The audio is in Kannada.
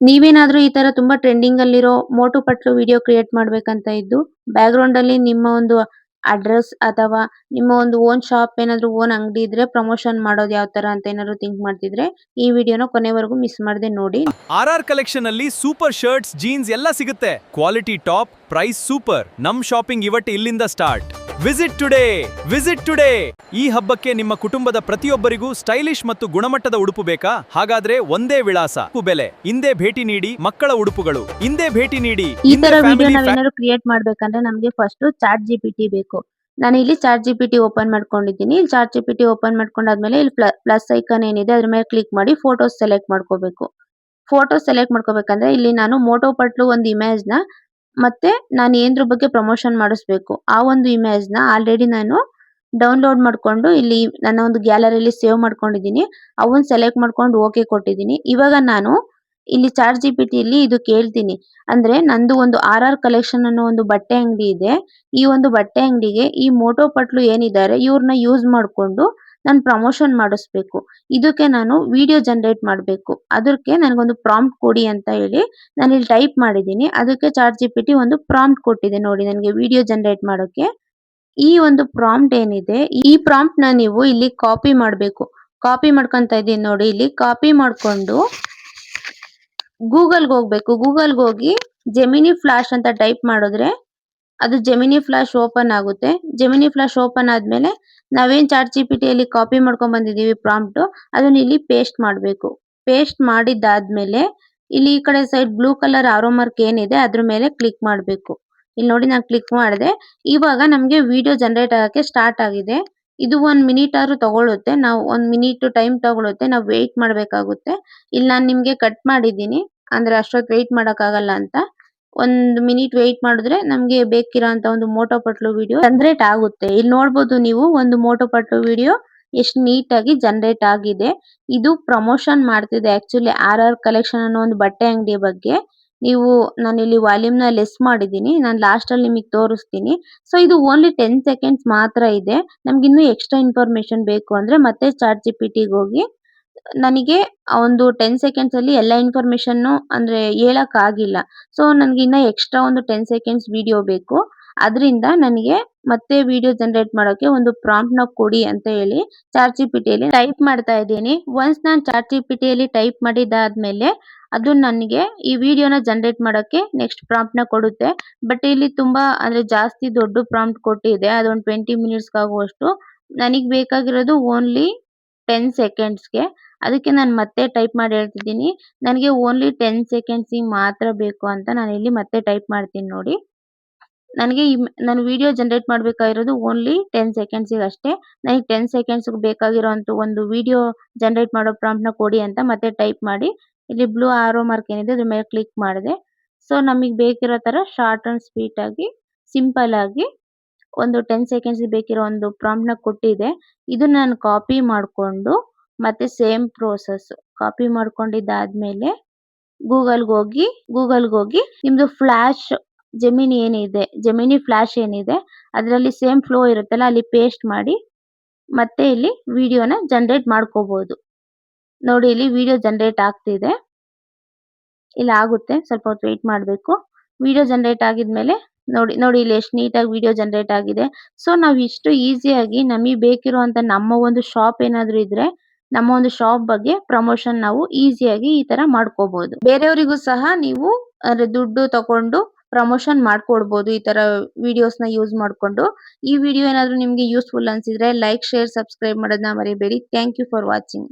ನೀವೇನಾದ್ರೂ ಈ ತರ ತುಂಬಾ ಟ್ರೆಂಡಿಂಗ್ ಅಲ್ಲಿರೋ ಮೋಟು ಪಟ್ಲು ವಿಡಿಯೋ ಕ್ರಿಯೇಟ್ ಮಾಡ್ಬೇಕಂತ ಇದ್ದು ಬ್ಯಾಕ್‌ಗ್ರೌಂಡ್ ಅಲ್ಲಿ ನಿಮ್ಮ ಒಂದು ಅಡ್ರೆಸ್ ಅಥವಾ ನಿಮ್ಮ ಒಂದು ಓನ್ ಶಾಪ್ ಏನಾದ್ರು ಓನ್ ಅಂಗಡಿ ಇದ್ರೆ ಪ್ರಮೋಷನ್ ಮಾಡೋದು ಯಾವ ತರ ಅಂತ ಏನಾದ್ರು ಥಿಂಕ್ ಮಾಡ್ತಿದ್ರೆ ಈ ವಿಡಿಯೋನ ಕೊನೆವರೆಗೂ ಮಿಸ್ ಮಾಡದೆ ನೋಡಿ. RR ಕಲೆಕ್ಷನ್ ಅಲ್ಲಿ ಸೂಪರ್ ಶರ್ಟ್ಸ್ ಜೀನ್ಸ್ ಎಲ್ಲ ಸಿಗುತ್ತೆ. Quality top, price super. ನಮ್ ಶಾಪಿಂಗ್ ಇವತ್ತು ಇಲ್ಲಿಂದ ಸ್ಟಾರ್ಟ್. Visit today. ಈ ಹಬ್ಬಕ್ಕೆ ನಿಮ್ಮ ಕುಟುಂಬದ ಪ್ರತಿಯೊಬ್ಬರಿಗೂ ಸ್ಟೈಲಿಶ್ ಮತ್ತು ಗುಣಮಟ್ಟದ ಉಡುಪು ಬೇಕಾ? ಹಾಗಾದ್ರೆ ಒಂದೇ ವಿಳಾಸ ಬೆಲೆ. ಹಿಂದೆ ಭೇಟಿ ನೀಡಿ. ಮಕ್ಕಳ ಉಡುಪುಗಳು ಹಿಂದೆ ಭೇಟಿ ನೀಡಿ. ಈ ತರ ವಿಡಿಯೋ ನಾವೇನಾದ್ರು ಕ್ರಿಯೇಟ್ ಮಾಡ್ಬೇಕಂದ್ರೆ ನಮಗೆ ಫಸ್ಟ್ ಚಾಟ್ ಜಿಪಿಟಿ ಬೇಕು. ನಾನು ಇಲ್ಲಿ ಚಾಟ್ ಜಿಪಿಟಿ ಓಪನ್ ಮಾಡ್ಕೊಂಡಿದ್ದೀನಿ. ಇಲ್ಲಿ ಚಾಟ್ ಜಿಪಿಟಿ ಓಪನ್ ಮಾಡ್ಕೊಂಡಾದ್ಮೇಲೆ ಇಲ್ಲಿ ಪ್ಲಸ್ ಐಕಾನ್ ಏನಿದೆ ಅದ್ರ ಮೇಲೆ ಕ್ಲಿಕ್ ಮಾಡಿ ಫೋಟೋಸ್ ಸೆಲೆಕ್ಟ್ ಮಾಡ್ಕೋಬೇಕು. ಫೋಟೋ ಸೆಲೆಕ್ಟ್ ಮಾಡ್ಕೋಬೇಕಂದ್ರೆ ಇಲ್ಲಿ ನಾನು ಮೋಟೋ ಪಟ್ಲು ಒಂದು ಇಮೇಜ್ ನ ಮತ್ತೆ ನಾನು ಏನ್ದ್ರ ಬಗ್ಗೆ ಪ್ರಮೋಷನ್ ಮಾಡಿಸ್ಬೇಕು ಆ ಒಂದು ಇಮೇಜ್ ನ ಆಲ್ರೆಡಿ ನಾನು ಡೌನ್ಲೋಡ್ ಮಾಡ್ಕೊಂಡು ಇಲ್ಲಿ ನನ್ನ ಒಂದು ಗ್ಯಾಲರಿಯಲ್ಲಿ ಸೇವ್ ಮಾಡ್ಕೊಂಡಿದ್ದೀನಿ. ಅವನ್ನ ಸೆಲೆಕ್ಟ್ ಮಾಡ್ಕೊಂಡು ಓಕೆ ಕೊಟ್ಟಿದ್ದೀನಿ. ಇವಾಗ ನಾನು ಇಲ್ಲಿ ಚಾಟ್ ಜಿಪಿಟಿಲಿ ಇದು ಕೇಳ್ತೀನಿ. ಅಂದ್ರೆ ನಂದು ಒಂದು ಆರ್ ಕಲೆಕ್ಷನ್ ಅನ್ನೋ ಒಂದು ಬಟ್ಟೆ ಅಂಗಡಿ ಇದೆ. ಈ ಒಂದು ಬಟ್ಟೆ ಅಂಗಡಿಗೆ ಈ ಮೋಟೋ ಪಟ್ಲು ಏನಿದ್ದಾರೆ ಇವ್ರನ್ನ ಯೂಸ್ ಮಾಡ್ಕೊಂಡು ನಾನು ಪ್ರಮೋಷನ್ ಮಾಡಿಸ್ಬೇಕು. ಇದಕ್ಕೆ ನಾನು ವಿಡಿಯೋ ಜನರೇಟ್ ಮಾಡಬೇಕು. ಅದಕ್ಕೆ ನನಗೊಂದು ಪ್ರಾಂಪ್ಟ್ ಕೊಡಿ ಅಂತ ಹೇಳಿ ನಾನು ಇಲ್ಲಿ ಟೈಪ್ ಮಾಡಿದ್ದೀನಿ. ಅದಕ್ಕೆ ಚಾಟ್ ಜಿಪಿಟಿ ಒಂದು ಪ್ರಾಂಪ್ಟ್ ಕೊಟ್ಟಿದೆ ನೋಡಿ ನನಗೆ ವಿಡಿಯೋ ಜನರೇಟ್ ಮಾಡೋಕೆ. ಈ ಒಂದು ಪ್ರಾಂಪ್ಟ್ ಏನಿದೆ ಈ ಪ್ರಾಂಪ್ಟ್ ನ ನೀವು ಇಲ್ಲಿ ಕಾಪಿ ಮಾಡಬೇಕು. ಕಾಪಿ ಮಾಡ್ಕೊಂತ ಇದ್ದೀನಿ ನೋಡಿ. ಇಲ್ಲಿ ಕಾಪಿ ಮಾಡ್ಕೊಂಡು ಗೂಗಲ್ಗೆ ಹೋಗ್ಬೇಕು. ಗೂಗಲ್ಗೆ ಹೋಗಿ ಜೆಮಿನಿ ಫ್ಲಾಶ್ ಅಂತ ಟೈಪ್ ಮಾಡಿದ್ರೆ ಅದು ಜೆಮಿನಿ ಫ್ಲಾಶ್ ಓಪನ್ ಆಗುತ್ತೆ. ಜೆಮಿನಿ ಫ್ಲಾಶ್ ಓಪನ್ ಆದ್ಮೇಲೆ ನಾವೇನ್ ಚಾಟ್ ಜಿಪಿಟಿಯಲ್ಲಿ ಕಾಪಿ ಮಾಡ್ಕೊಂಡ್ ಬಂದಿದೀವಿ ಪ್ರಾಂಪ್ಟ್ ಅದನ್ನ ಇಲ್ಲಿ ಪೇಸ್ಟ್ ಮಾಡಬೇಕು. ಪೇಸ್ಟ್ ಮಾಡಿದ್ದಾದ್ಮೇಲೆ ಇಲ್ಲಿ ಈ ಕಡೆ side blue colour arrow mark ಏನಿದೆ ಅದ್ರ ಮೇಲೆ ಕ್ಲಿಕ್ ಮಾಡಬೇಕು. ಇಲ್ಲಿ ನೋಡಿ ನಾನು ಕ್ಲಿಕ್ ಮಾಡಿದೆ. ಇವಾಗ ನಮಗೆ ವಿಡಿಯೋ ಜನರೇಟ್ ಆಗಕ್ಕೆ ಸ್ಟಾರ್ಟ್ ಆಗಿದೆ. ಇದು 1 ಮಿನಿಟ್ ಆದ್ರೂ ತಗೊಳುತ್ತೆ. ನಾವು 1 ಮಿನಿಟ್ ಟೈಮ್ ತಗೊಳುತ್ತೆ. ನಾವು ವೇಟ್ ಮಾಡಬೇಕಾಗುತ್ತೆ. ಇಲ್ಲಿ ನಾನು ನಿಮ್ಗೆ ಕಟ್ ಮಾಡಿದ್ದೀನಿ. ಅಂದ್ರೆ ಅಷ್ಟೊತ್ತು ವೇಟ್ ಮಾಡಕ್ ಆಗಲ್ಲ ಅಂತ. 1 ಮಿನಿಟ್ ವೇಟ್ ಮಾಡಿದ್ರೆ ನಮ್ಗೆ ಬೇಕಿರೋಂತ ಒಂದು ಮೋಟೋ ಪಟ್ಲು ವಿಡಿಯೋ ಜನರೇಟ್ ಆಗುತ್ತೆ. ಇಲ್ಲಿ ನೋಡಬಹುದು ನೀವು ಒಂದು ಮೋಟೋ ಪಟ್ಲು ವಿಡಿಯೋ ಎಷ್ಟು ನೀಟ್ ಆಗಿ ಜನರೇಟ್ ಆಗಿದೆ. ಇದು ಪ್ರಮೋಷನ್ ಮಾಡ್ತಿದೆ ಆಕ್ಚುಲಿ ಕಲೆಕ್ಷನ್ ಅನ್ನೋ ಒಂದು ಬಟ್ಟೆ ಅಂಗಡಿ ಬಗ್ಗೆ. ನೀವು ನಾನು ಇಲ್ಲಿ ವಾಲ್ಯೂಮ್ ನ ಲೆಸ್ ಮಾಡಿದ್ದೀನಿ. ನಾನು ಲಾಸ್ಟ್ ಅಲ್ಲಿ ನಿಮಗೆ ತೋರಿಸ್ತೀನಿ. ಸೊ ಇದು ಓನ್ಲಿ 10 ಸೆಕೆಂಡ್ಸ್ ಮಾತ್ರ ಇದೆ. ನಮ್ಗೆ ಇನ್ನೂ ಎಕ್ಸ್ಟ್ರಾ ಇನ್ಫಾರ್ಮೇಶನ್ ಬೇಕು ಅಂದ್ರೆ ಮತ್ತೆ ಚಾಟ್ ಜಿಪಿಟಿಗೆ ಹೋಗಿ ನನಗೆ ಒಂದು 10 ಸೆಕೆಂಡ್ಸ್ ಅಲ್ಲಿ ಎಲ್ಲ ಇನ್ಫಾರ್ಮೇಶನ್ ಅಂದ್ರೆ ಹೇಳಕ್ ಆಗಿಲ್ಲ. ಸೊ ನನಗೆ ಇನ್ನ ಎಕ್ಸ್ಟ್ರಾ ಒಂದು 10 ಸೆಕೆಂಡ್ಸ್ ವಿಡಿಯೋ ಬೇಕು. ಅದರಿಂದ ನನಗೆ ಮತ್ತೆ ವಿಡಿಯೋ ಜನರೇಟ್ ಮಾಡೋಕೆ ಒಂದು ಪ್ರಾಂಪ್ಟ್ ನ ಕೊಡಿ ಅಂತ ಹೇಳಿ ಚಾಟ್ ಜಿಪಿಟಿಯಲ್ಲಿ ಟೈಪ್ ಮಾಡ್ತಾ ಇದ್ದೀನಿ. ಒನ್ಸ್ ನಾನು ಚಾಟ್ ಜಿಪಿಟಿಯಲ್ಲಿ ಟೈಪ್ ಮಾಡಿದಾದ್ಮೇಲೆ ಅದು ನನಗೆ ಈ ವಿಡಿಯೋನ ಜನರೇಟ್ ಮಾಡೋಕೆ ನೆಕ್ಸ್ಟ್ ಪ್ರಾಂಪ್ಟ್ ನ ಕೊಡುತ್ತೆ. ಬಟ್ ಇಲ್ಲಿ ತುಂಬಾ ಅಂದ್ರೆ ಜಾಸ್ತಿ ದೊಡ್ಡ ಪ್ರಾಂಪ್ಟ್ ಕೊಟ್ಟಿದೆ. ಅದೊಂದು 20 ಮಿನಿಟ್ಸ್ ಆಗುವಷ್ಟು. ನನಗೆ ಬೇಕಾಗಿರೋದು ಓನ್ಲಿ 10 ಸೆಕೆಂಡ್ಸ್ಗೆ. ಅದಕ್ಕೆ ನಾನು ಮತ್ತೆ ಟೈಪ್ ಮಾಡಿ ಹೇಳ್ತಿದ್ದೀನಿ. ನನಗೆ ಓನ್ಲಿ 10 ಸೆಕೆಂಡ್ಸ್ ಮಾತ್ರ ಬೇಕು ಅಂತ ನಾನು ಇಲ್ಲಿ ಮತ್ತೆ ಟೈಪ್ ಮಾಡ್ತೀನಿ ನೋಡಿ. ನನಗೆ ನಾನು ವಿಡಿಯೋ ಜನರೇಟ್ ಮಾಡಬೇಕಾಗಿರೋದು ಓನ್ಲಿ 10 ಸೆಕೆಂಡ್ಸ್ಗೆ ಅಷ್ಟೇ. ನನಗೆ 10 ಸೆಕೆಂಡ್ಸ್ ಬೇಕಾಗಿರೋಂತ ಒಂದು ವಿಡಿಯೋ ಜನರೇಟ್ ಮಾಡೋ ಪ್ರಾಂಪ್ಟ್ ನ ಕೊಡಿ ಅಂತ ಮತ್ತೆ ಟೈಪ್ ಮಾಡಿ ಇಲ್ಲಿ ಬ್ಲೂ ಆರೋ ಮಾರ್ಕ್ ಏನಿದೆ ಅದ್ರ ಮೇಲೆ ಕ್ಲಿಕ್ ಮಾಡಿದೆ. ಸೊ ನಮಗೆ ಬೇಕಿರೋ ತರ ಶಾರ್ಟ್ ಅಂಡ್ ಸ್ವೀಟ್ ಆಗಿ ಸಿಂಪಲ್ ಆಗಿ ಒಂದು 10 ಸೆಕೆಂಡ್ಸ್ ಬೇಕಿರೋ ಒಂದು ಪ್ರಾಂಪ್ಟ್ ನ ಕೊಟ್ಟಿದೆ. ಇದನ್ನ ನಾನು ಕಾಪಿ ಮಾಡ್ಕೊಂಡು ಮತ್ತೆ ಸೇಮ್ ಪ್ರೋಸೆಸ್ ಕಾಪಿ ಮಾಡ್ಕೊಂಡಿದ್ದಾದ್ಮೇಲೆ ಗೂಗಲ್ಗೆ ಹೋಗಿ ನಿಮ್ದು ಫ್ಲಾಶ್ ಜೆಮಿನಿ ಫ್ಲಾಶ್ ಏನಿದೆ ಅದರಲ್ಲಿ ಸೇಮ್ ಫ್ಲೋ ಇರುತ್ತಲ್ಲ ಅಲ್ಲಿ ಪೇಸ್ಟ್ ಮಾಡಿ ಮತ್ತೆ ಇಲ್ಲಿ ವಿಡಿಯೋನ ಜನರೇಟ್ ಮಾಡ್ಕೋಬಹುದು. ನೋಡಿ ಇಲ್ಲಿ ವಿಡಿಯೋ ಜನರೇಟ್ ಆಗ್ತಿದೆ. ಇಲ್ಲಿ ಆಗುತ್ತೆ. ಸ್ವಲ್ಪ ಹೊತ್ತು ವೇಟ್ ಮಾಡಬೇಕು. ವಿಡಿಯೋ ಜನರೇಟ್ ಆಗಿದ್ಮೇಲೆ ನೋಡಿ ಇಲ್ಲಿ ಎಷ್ಟು ನೀಟಾಗಿ ವಿಡಿಯೋ ಜನರೇಟ್ ಆಗಿದೆ. ಸೊ ನಾವು ಇಷ್ಟು ಈಸಿಯಾಗಿ ನಮಗೆ ಬೇಕಿರುವಂತ ನಮ್ಮ ಒಂದು ಶಾಪ್ ಏನಾದ್ರು ಇದ್ರೆ ನಮ್ಮ ಒಂದು ಶಾಪ್ ಬಗ್ಗೆ ಪ್ರಮೋಷನ್ ನಾವು ಈಸಿಯಾಗಿ ಈ ತರ ಮಾಡ್ಕೋಬಹುದು. ಬೇರೆಯವರಿಗೂ ಸಹ ನೀವು ದುಡ್ಡು ತಕೊಂಡು ಪ್ರಮೋಷನ್ ಮಾಡ್ಕೊಡ್ಬೋದು ಈ ತರ ವಿಡಿಯೋಸ್ ನ ಯೂಸ್ ಮಾಡ್ಕೊಂಡು. ಈ ವಿಡಿಯೋ ಏನಾದ್ರು ನಿಮ್ಗೆ ಯೂಸ್ಫುಲ್ ಅನ್ಸಿದ್ರೆ ಲೈಕ್, ಶೇರ್, ಸಬ್ಸ್ಕ್ರೈಬ್ ಮಾಡೋದನ್ನ ಮರಿಬೇಡಿ. Thank you for watching.